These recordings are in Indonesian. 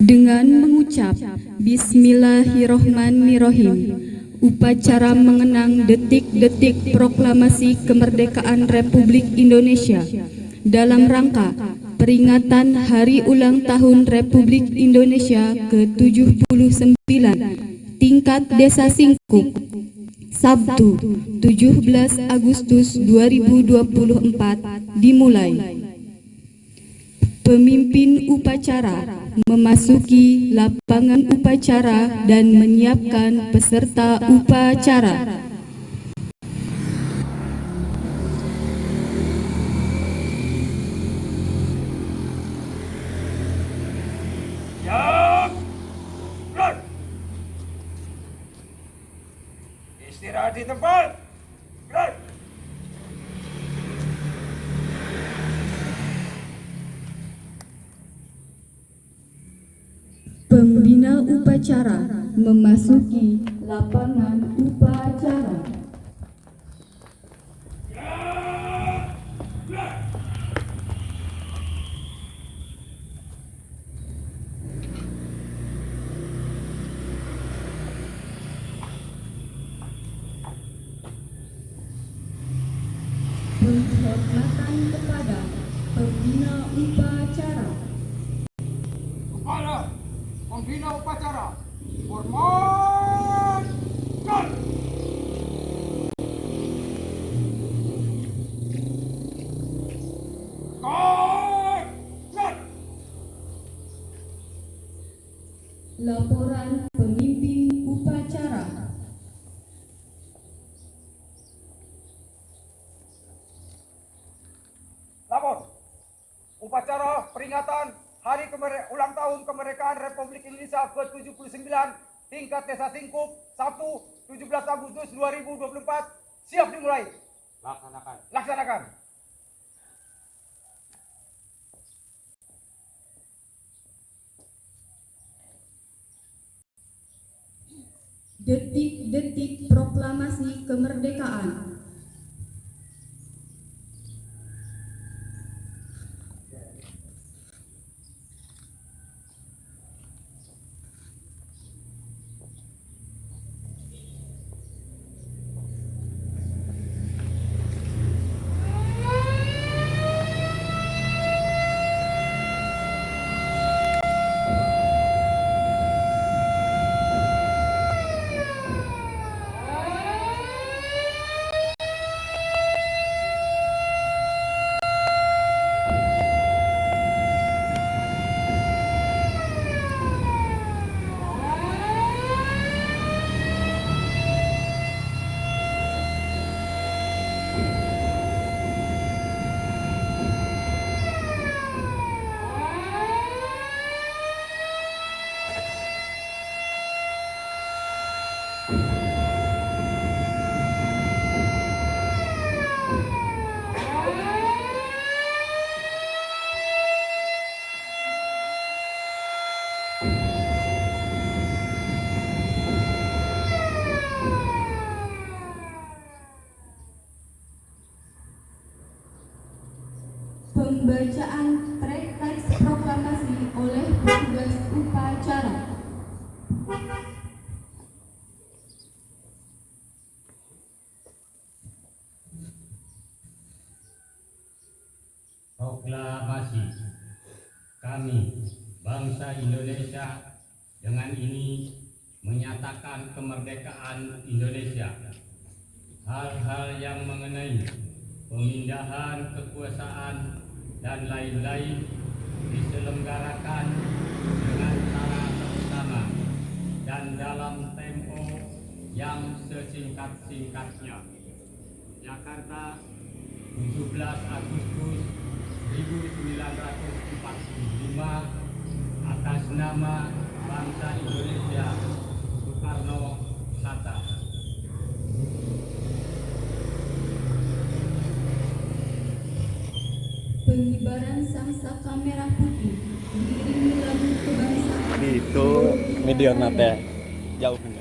Dengan mengucap Bismillahirrohmanirrohim, upacara mengenang detik-detik proklamasi kemerdekaan Republik Indonesia dalam rangka peringatan Hari Ulang Tahun Republik Indonesia ke-79 tingkat Desa Singkup, Sabtu 17 Agustus 2024 dimulai. Pemimpin upacara memasuki lapangan upacara dan menyiapkan peserta upacara. Siap, gerak. Istirahat di tempat. Gerak. Pembina upacara memasuki lapangan upacara. Penghormatan kepada pembina upacara. Kepala pembina upacara, hormat. Gerak. Gerak. Laporan pemimpin upacara. Lapor. Upacara peringatan Hari Ulang Tahun Kemerdekaan Republik Indonesia ke-79 tingkat Desa Singkup, Sabtu 17 Agustus 2024 siap dimulai. Laksanakan. Detik-detik proklamasi kemerdekaan. Pembacaan teks proklamasi oleh petugas upacara. Proklamasi. Kami, bangsa Indonesia, dengan ini menyatakan kemerdekaan Indonesia. Hal-hal yang mengenai pemindahan kekuasaan dan lain-lain diselenggarakan dengan cara bersama dan dalam tempo yang sesingkat-singkatnya. Jakarta, 17 Agustus 1945, atas nama bangsa Indonesia, Soekarno-Hatta. Pengibaran sangsaka merah putih diiringi lagu kebangsaan. Itu media nate jauh ini.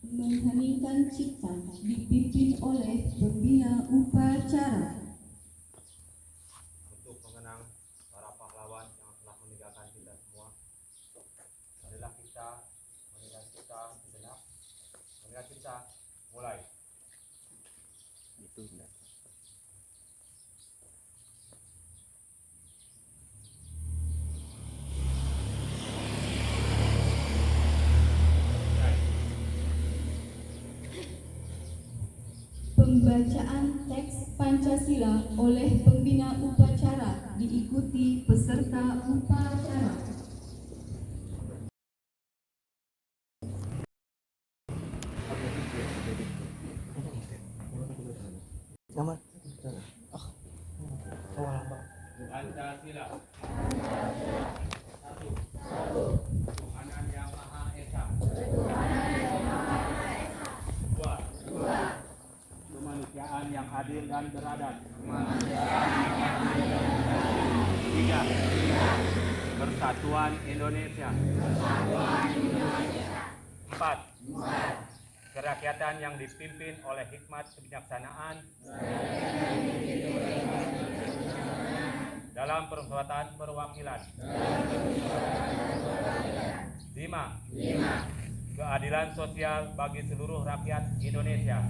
Mengheningkan cipta dipimpin oleh pembina upacara. Untuk mengenang para pahlawan yang telah meninggalkan kita semua, marilah kita sejenak, mulai. Itu enggak. Pembacaan teks Pancasila oleh pembina upacara diikuti peserta upacara. Pancasila. Satu. Tuhanan Yang Maha Esa. Dua. Kemanusiaan yang adil dan beradab. Tiga. Persatuan Indonesia. Empat. Kerakyatan yang dipimpin oleh hikmat kebijaksanaan dalam perbuatan perwakilan. 5. Keadilan sosial bagi seluruh rakyat Indonesia.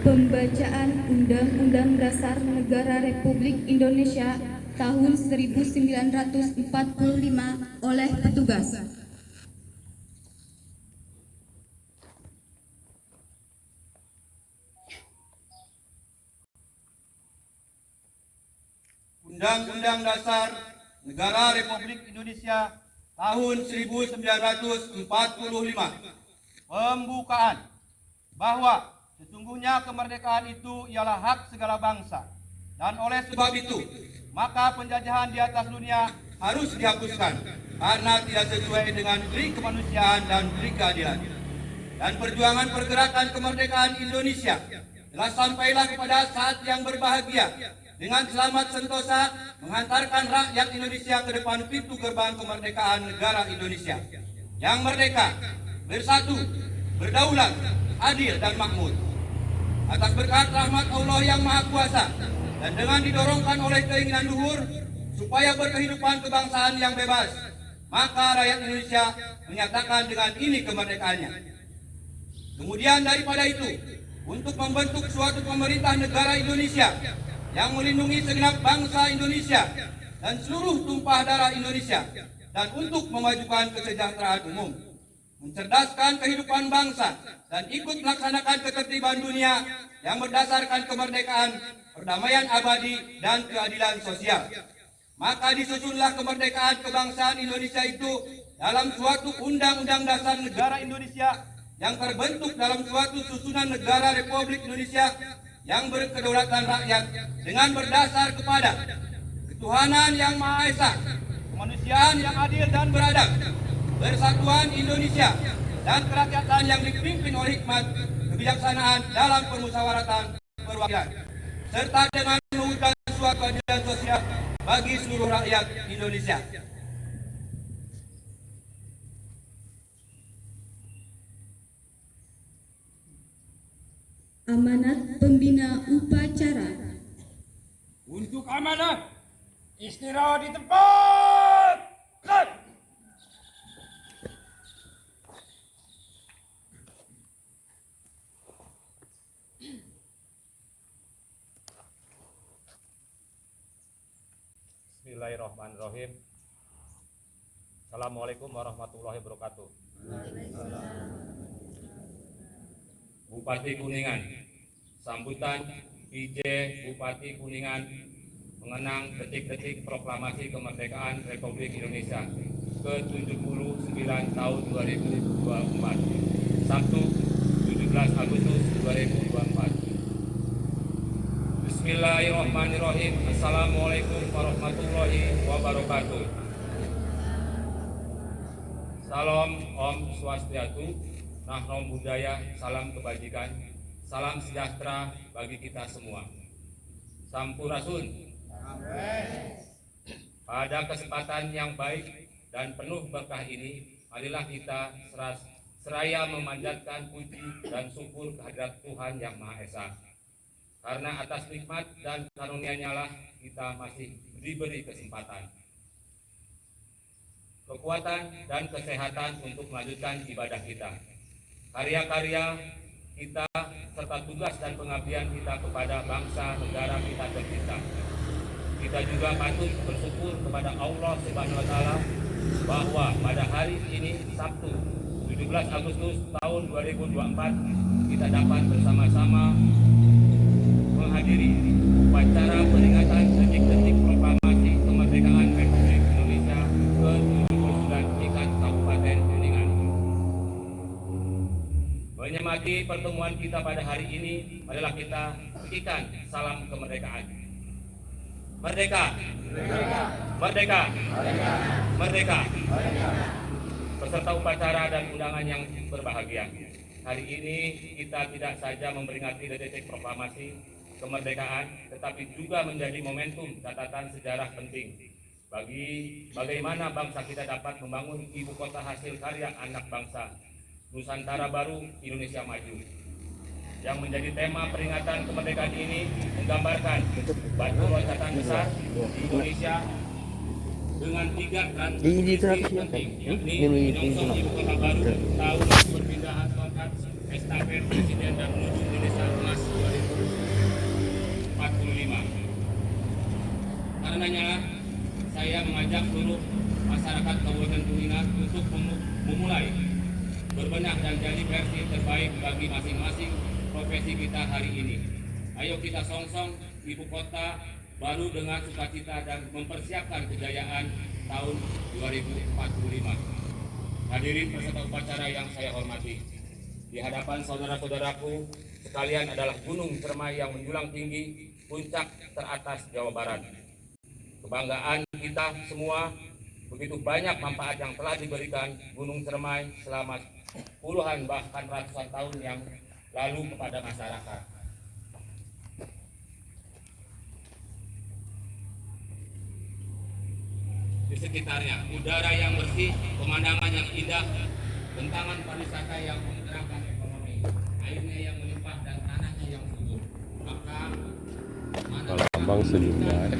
Pembacaan Undang-Undang Dasar Negara Republik Indonesia tahun 1945 oleh petugas. Undang-Undang Dasar Negara Republik Indonesia tahun 1945. Pembukaan bahwa sesungguhnya kemerdekaan itu ialah hak segala bangsa, dan oleh sebab itu maka penjajahan di atas dunia harus dihapuskan karena tidak sesuai dengan pri kemanusiaan dan pri keadilan. Dan perjuangan pergerakan kemerdekaan Indonesia telah sampailah kepada saat yang berbahagia dengan selamat sentosa mengantarkan rakyat Indonesia ke depan pintu gerbang kemerdekaan negara Indonesia yang merdeka, bersatu, berdaulat, adil dan makmur. Atas berkat rahmat Allah yang Maha Kuasa dan dengan didorongkan oleh keinginan luhur supaya berkehidupan kebangsaan yang bebas, maka rakyat Indonesia menyatakan dengan ini kemerdekaannya. Kemudian daripada itu, untuk membentuk suatu pemerintah negara Indonesia yang melindungi segenap bangsa Indonesia dan seluruh tumpah darah Indonesia, dan untuk memajukan kesejahteraan umum, mencerdaskan kehidupan bangsa, dan ikut melaksanakan ketertiban dunia yang berdasarkan kemerdekaan, perdamaian abadi, dan keadilan sosial. Maka disusunlah kemerdekaan kebangsaan Indonesia itu dalam suatu Undang-Undang Dasar Negara Indonesia yang terbentuk dalam suatu susunan negara Republik Indonesia yang berkedaulatan rakyat dengan berdasar kepada ketuhanan yang Maha Esa, kemanusiaan yang adil dan beradab, persatuan Indonesia, dan kerakyatan yang dipimpin oleh hikmat kebijaksanaan dalam permusyawaratan perwakilan, serta dengan mewujudkan suatu keadilan sosial bagi seluruh rakyat Indonesia. Amanat pembina upacara. Untuk amanah, istirahat di tempat. Bismillahirrahmanirrahim. Assalamualaikum warahmatullahi wabarakatuh. Bupati Kuningan, sambutan PJ Bupati Kuningan mengenang detik-detik proklamasi kemerdekaan Republik Indonesia ke-79 tahun 2024, Sabtu 17 Agustus 2024. Bismillahirrahmanirrahim. Assalamualaikum warahmatullahi wabarakatuh. Salam Om Swastiastu, Namo Buddhaya, salam kebajikan, Salam sejahtera bagi kita semua. Sampurasun. Pada kesempatan yang baik dan penuh berkah ini, marilah kita seraya memanjatkan puji dan syukur kehadirat Tuhan Yang Maha Esa. Karena atas nikmat dan karunia-Nya lah kita masih diberi kesempatan, kekuatan dan kesehatan untuk melanjutkan ibadah kita, karya-karya kita, serta tugas dan pengabdian kita kepada bangsa negara kita tercinta. Kita juga patut bersyukur kepada Allah Subhanahu wa Ta'ala bahwa pada hari ini Sabtu 17 Agustus tahun 2024 kita dapat bersama-sama menghadiri upacara peringatan detik-detik proklamasi kemerdekaan Republik Indonesia ke-79 tingkat Kabupaten Kuningan. Menyemati pertemuan kita pada hari ini, marilah kita berikan salam kemerdekaan. Merdeka! Merdeka! Merdeka! Merdeka! Peserta upacara dan undangan yang berbahagia, hari ini kita tidak saja memperingati detik proklamasi kemerdekaan, tetapi juga menjadi momentum catatan sejarah penting bagi bagaimana bangsa kita dapat membangun ibu kota hasil karya anak bangsa, Nusantara Baru, Indonesia Maju. Yang menjadi tema peringatan kemerdekaan ini menggambarkan batu loncatan besar di Indonesia dengan 3 transisi penting, yakni menyongsong ibu kota baru, tahun perpindahan tongkat estafet Presiden dan menuju Indonesia Emas 2045. Karenanya saya mengajak seluruh masyarakat Kabupaten Kuningan untuk memulai berbenah dan jadi versi terbaik bagi masing-masing profesi kita hari ini. Ayo kita songsong ibu kota baru dengan sukacita dan mempersiapkan kejayaan tahun 2045. Hadirin peserta upacara yang saya hormati, di hadapan saudara-saudaraku sekalian adalah Gunung Cermai yang menjulang tinggi, puncak teratas Jawa Barat. Kebanggaan kita semua, begitu banyak manfaat yang telah diberikan Gunung Cermai selama puluhan bahkan ratusan tahun yang lalu kepada masyarakat. Di sekitarnya, udara yang bersih, pemandangan yang indah, bentangan pariwisata yang menggerakkan ekonomi, airnya yang melimpah dan tanahnya yang subur. Maka Lambang seniman.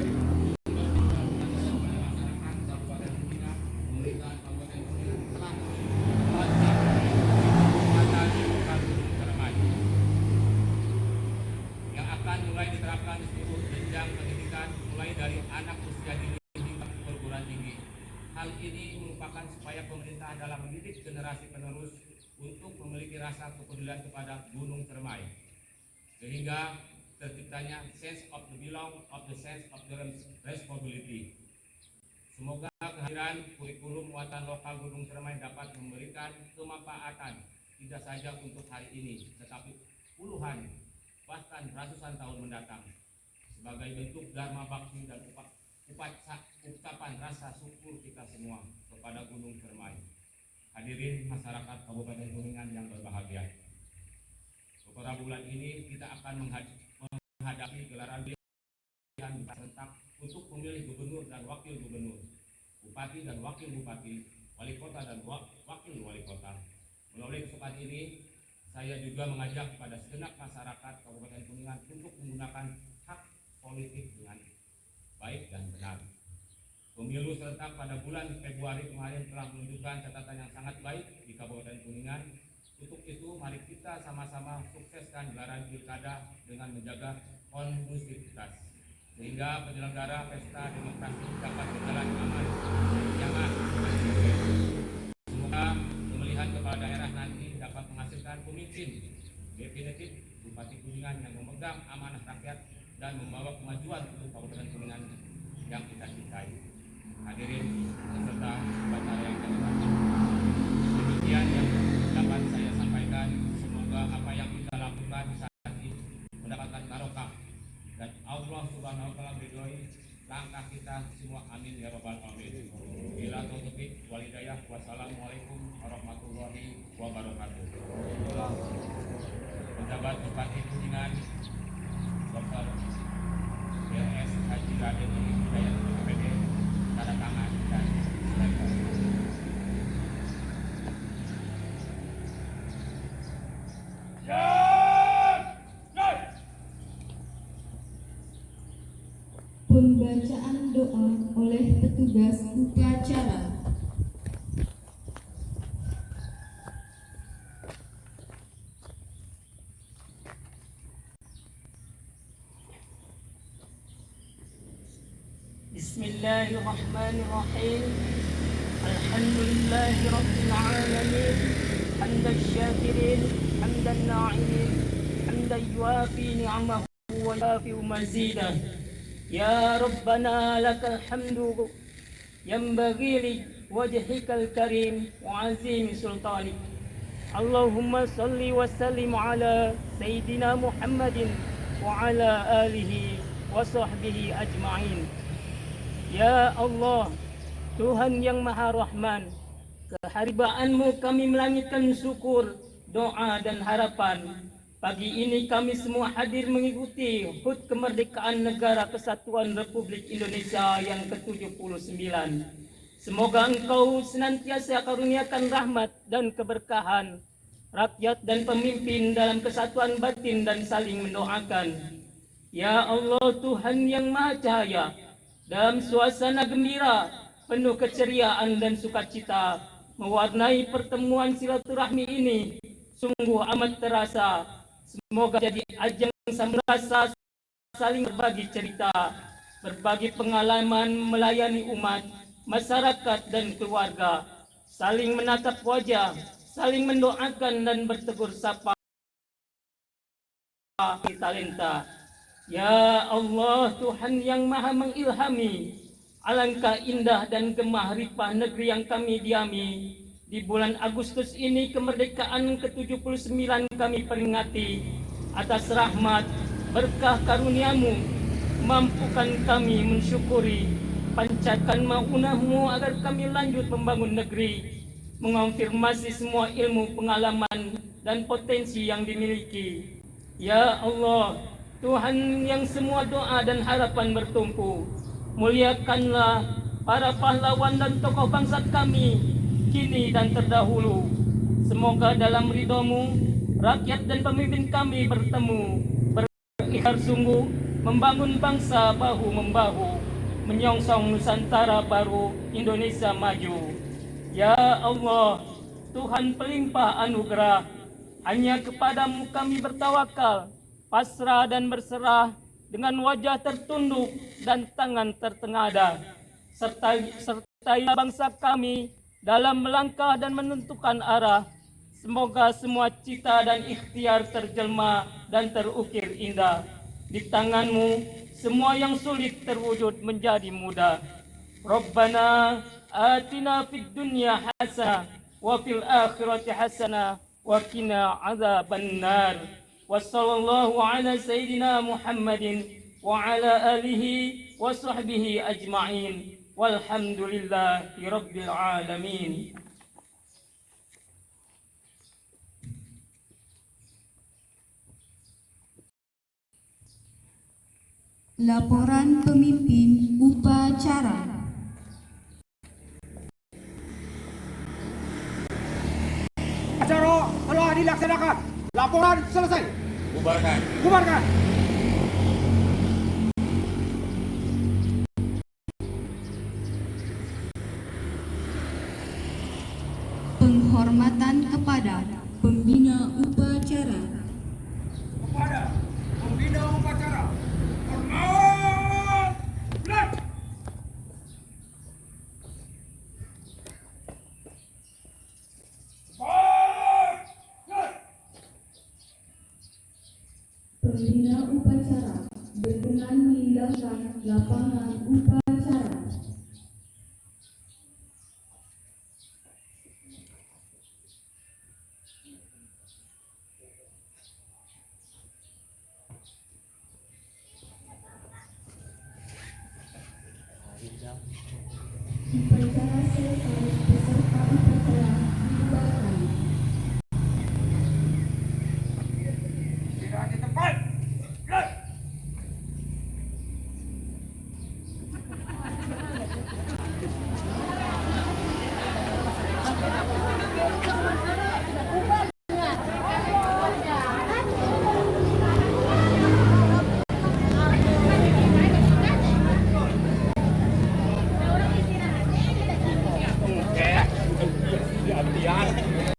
yang akan mulai diterapkan di seluruh jenjang pendidikan, mulai dari anak usia dini hingga perguruan tinggi. Hal ini merupakan supaya pemerintah dalam mendidik generasi penerus untuk memiliki rasa kepedulian kepada Gunung Cermai, sehingga terciptanya sense of the belong, of the sense of the responsibility. Semoga kehadiran kurikulum muatan lokal Gunung Cermai dapat memberikan kemanfaatan tidak saja untuk hari ini, tetapi puluhan bahkan ratusan tahun mendatang sebagai bentuk dharma bakti dan ucapan rasa syukur kita semua kepada Gunung Cermai. Hadirin masyarakat Kabupaten Kuningan yang berbahagia, beberapa bulan ini kita akan menghadapi gelaran pemilihan serentak untuk memilih gubernur dan wakil gubernur, bupati dan wakil bupati, wali kota dan wakil wali kota. Melalui kesempatan ini, saya juga mengajak kepada segenap masyarakat Kabupaten Kuningan untuk menggunakan hak politik dengan baik dan benar. Pemilu serentak pada bulan Februari kemarin telah menunjukkan catatan yang sangat baik di Kabupaten Kuningan. Untuk itu, mari kita sama-sama sukseskan gelaran pilkada dengan menjaga kondusivitas, sehingga penyelenggara pesta demokrasi dapat berjalan aman, nyaman, dan jujur. Semoga pemilihan kepala daerah nanti dapat menghasilkan pemimpin definitif Bupati Kuningan yang memegang amanah rakyat dan membawa kemajuan untuk Kabupaten Kuningan yang kita cintai. Hadirin peserta upacara yang kami hormati, demikian yang dapat saya sampaikan. Semoga apa yang kita lakukan saat ini mendapatkan barokah dan Allah Subhanahu wa Ta'ala meridhoi. langkah kita semua. Amin ya rabbal alamin. Bila taufiq wal hidayah. Wassalamualaikum warahmatullahi wabarakatuh. Pejabat Bupati Kuningan Dr. DS Haji Raden Hidayat SPD, tanda tangan dan stempel. Pembacaan doa oleh petugas upacara. Bismillahirrahmanirrahim. Alhamdulillahi Rabbil Alamin. Hamdan syakirin, hamdan na'imin, hamdan yuafi ni'amahu wa yuafi mazidah. Ya Rabbana lakal hamdu yanbaghi li wajhikal karim wa azimi sultanik. Allahumma salli wa sallim ala Sayyidina Muhammadin wa ala alihi wa sahbihi ajma'in. Ya Allah, Tuhan yang Maha Rahman, keharibaanmu kami melangitkan syukur, doa dan harapan. Pagi ini kami semua hadir mengikuti HUT Kemerdekaan Negara Kesatuan Republik Indonesia yang ke-79. Semoga Engkau senantiasa karuniakan rahmat dan keberkahan rakyat dan pemimpin dalam kesatuan batin dan saling mendoakan. Ya Allah, Tuhan yang Maha Cahaya, dalam suasana gembira, penuh keceriaan dan sukacita mewarnai pertemuan silaturahmi ini sungguh amat terasa. Semoga jadi ajang samrasa saling berbagi cerita, berbagi pengalaman melayani umat, masyarakat dan keluarga, saling menatap wajah, saling mendoakan dan bertegur sapa talenta. Ya Allah, Tuhan yang Maha mengilhami, alangkah indah dan gemah ripah negeri yang kami diami. Di bulan Agustus ini kemerdekaan ke-79 kami peringati. Atas rahmat berkah karuniamu, mampukan kami mensyukuri, pancarkan maunahmu agar kami lanjut membangun negeri, mengonfirmasi semua ilmu, pengalaman dan potensi yang dimiliki. Ya Allah, Tuhan yang semua doa dan harapan bertumpu, muliakanlah para pahlawan dan tokoh bangsa kami kini dan terdahulu. Semoga dalam ridho-Mu rakyat dan pemimpin kami bertemu, berikhtiar sungguh membangun bangsa bahu membahu, menyongsong Nusantara baru Indonesia maju. Ya Allah, Tuhan pelimpah anugerah, hanya kepadamu kami bertawakal, pasrah dan berserah dengan wajah tertunduk dan tangan tertengadah. Sertai bangsa kami dalam melangkah dan menentukan arah. Semoga semua cita dan ikhtiar terjelma dan terukir indah. Di tangan-Mu semua yang sulit terwujud menjadi mudah. Rabbana atina fid dunya hasanah wa fil akhirati hasanah wa qina adzabannar. Wassallallahu ala sayyidina Muhammadin wa ala alihi wa sahbihi ajma'in. Walhamdulillahi rabbil alamin. Laporan pemimpin upacara. Acara telah dilaksanakan. Laporan selesai. Bubarkan. Bubarkan. Penghormatan kepada pembina upacara. Kepada pembina upacara. Hormat. Berat. Pembina upacara berkenan meninggalkan lapangan upacara.